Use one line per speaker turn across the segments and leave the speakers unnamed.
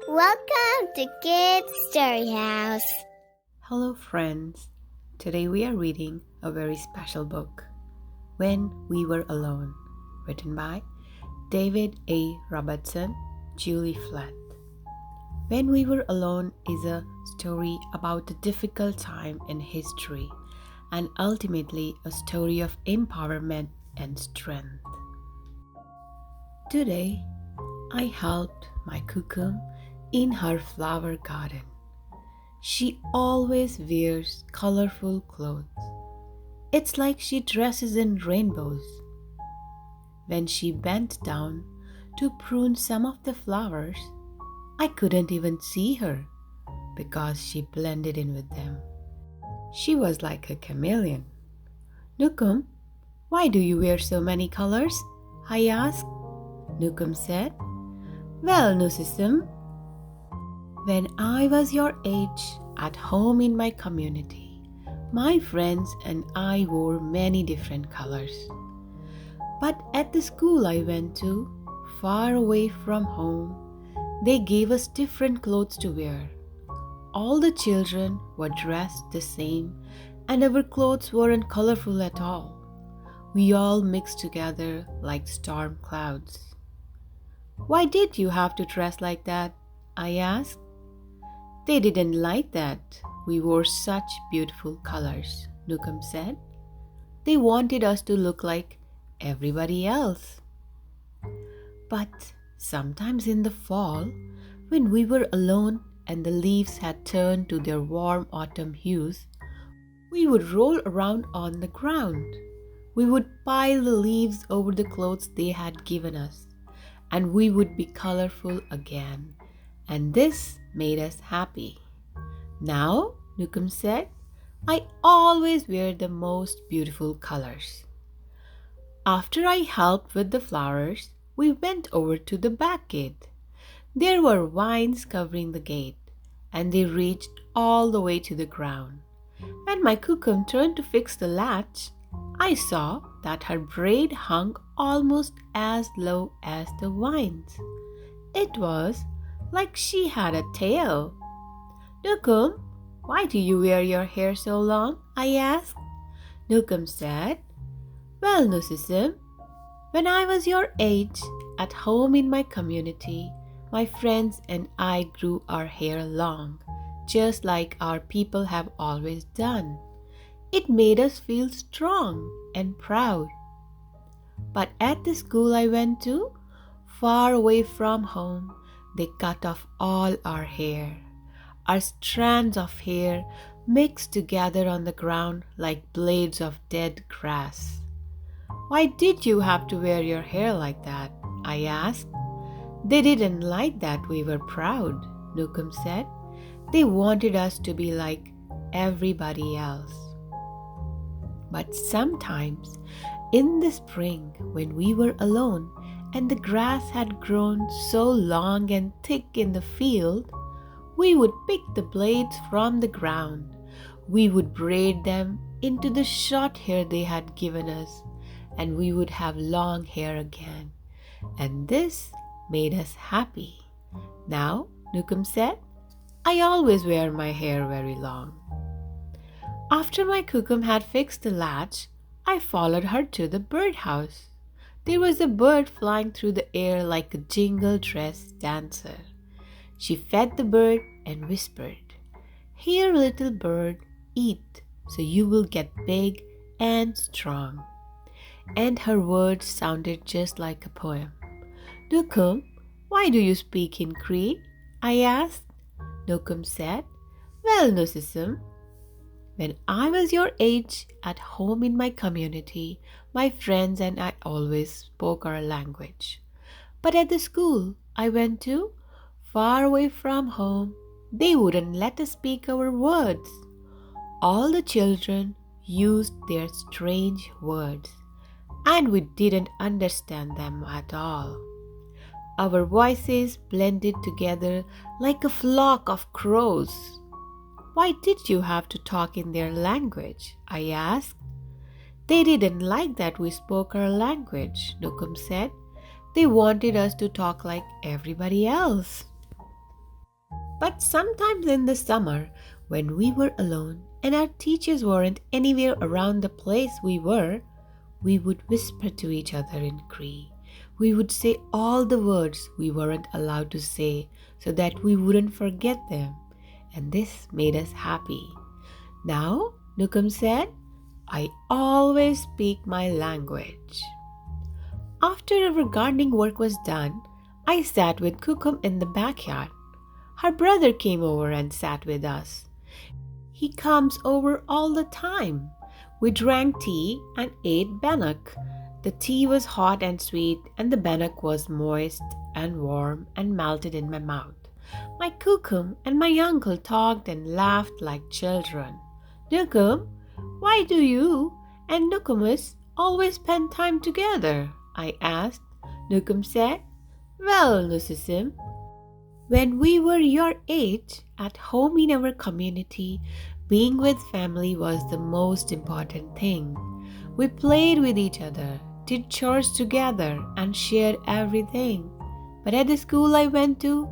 Welcome to Kids Story House.
Hello friends, today we are reading a very special book, When We Were Alone, written by David A. Robertson, Julie Flett. When We Were Alone is a story about a difficult time in history and ultimately a story of empowerment and strength. Today, I helped my Kukum in her flower garden. She always wears colorful clothes. It's like she dresses in rainbows. When she bent down to prune some of the flowers, I couldn't even see her because she blended in with them. She was like a chameleon. Nukum, why do you wear so many colors? I asked. Nukum said, Well, Nusism, when I was your age, at home in my community, my friends and I wore many different colors. But at the school I went to, far away from home, they gave us different clothes to wear. All the children were dressed the same, and our clothes weren't colorful at all. We all mixed together like storm clouds. Why did you have to dress like that? I asked. They didn't like that. We wore such beautiful colors, Nukum said. They wanted us to look like everybody else. But sometimes in the fall, when we were alone and the leaves had turned to their warm autumn hues, we would roll around on the ground. We would pile the leaves over the clothes they had given us, and we would be colorful again. And this made us happy. Now, Nukum said, I always wear the most beautiful colors. After I helped with the flowers, we went over to the back gate. There were vines covering the gate, and they reached all the way to the ground. When my Kukum turned to fix the latch, I saw that her braid hung almost as low as the vines. It was like she had a tail. Nukum, why do you wear your hair so long? I asked. Nukum said, Well, Nusism, when I was your age, at home in my community, my friends and I grew our hair long, just like our people have always done. It made us feel strong and proud. But at the school I went to, far away from home, they cut off all our hair. Our strands of hair mixed together on the ground like blades of dead grass. Why did you have to wear your hair like that? I asked. They didn't like that we were proud, Nukum said. They wanted us to be like everybody else. But sometimes, in the spring, when we were alone and the grass had grown so long and thick in the field, we would pick the blades from the ground. We would braid them into the short hair they had given us, and we would have long hair again. And this made us happy. Now, Nukum said, I always wear my hair very long. After my Kukum had fixed the latch, I followed her to the birdhouse. There was a bird flying through the air like a jingle-dressed dancer. She fed the bird and whispered, Here, little bird, eat, so you will get big and strong. And her words sounded just like a poem. Nukum, why do you speak in Cree? I asked. Nukum said, Well, Nusism, when I was your age, at home in my community, my friends and I always spoke our language. But at the school I went to, far away from home, they wouldn't let us speak our words. All the children used their strange words, and we didn't understand them at all. Our voices blended together like a flock of crows. Why did you have to talk in their language? I asked. They didn't like that we spoke our language, Nukum said. They wanted us to talk like everybody else. But sometimes in the summer, when we were alone and our teachers weren't anywhere around the place we were, we would whisper to each other in Cree. We would say all the words we weren't allowed to say so that we wouldn't forget them. And this made us happy. Now, Nukum said, I always speak my language. After our gardening work was done, I sat with Kukum in the backyard. Her brother came over and sat with us. He comes over all the time. We drank tea and ate bannock. The tea was hot and sweet, and the bannock was moist and warm and melted in my mouth. My Kukum and my uncle talked and laughed like children. Nukum, why do you and Nukumus always spend time together? I asked. Nukum said, well, Nusisim, when we were your age, at home in our community, being with family was the most important thing. We played with each other, did chores together, and shared everything. But at the school I went to,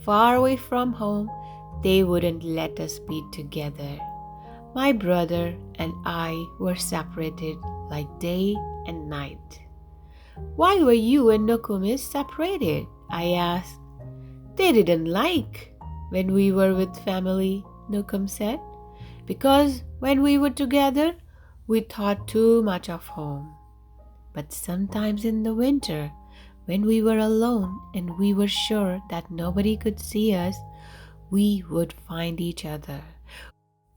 far away from home, they wouldn't let us be together. My brother and I were separated like day and night. Why were you and Nokumis separated? I asked. They didn't like when we were with family, Nukum said, because when we were together, we thought too much of home. But sometimes in the winter, when we were alone and we were sure that nobody could see us, we would find each other.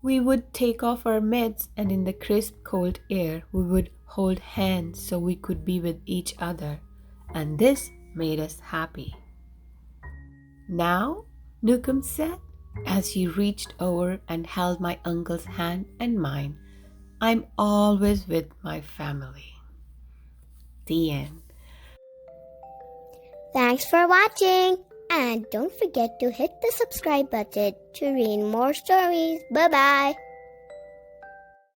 We would take off our mitts and in the crisp cold air we would hold hands so we could be with each other. And this made us happy. Now, Nukum said, as he reached over and held my uncle's hand and mine, I'm always with my family. The end.
Thanks for watching. And don't forget to hit the subscribe button to read more stories. Bye-bye.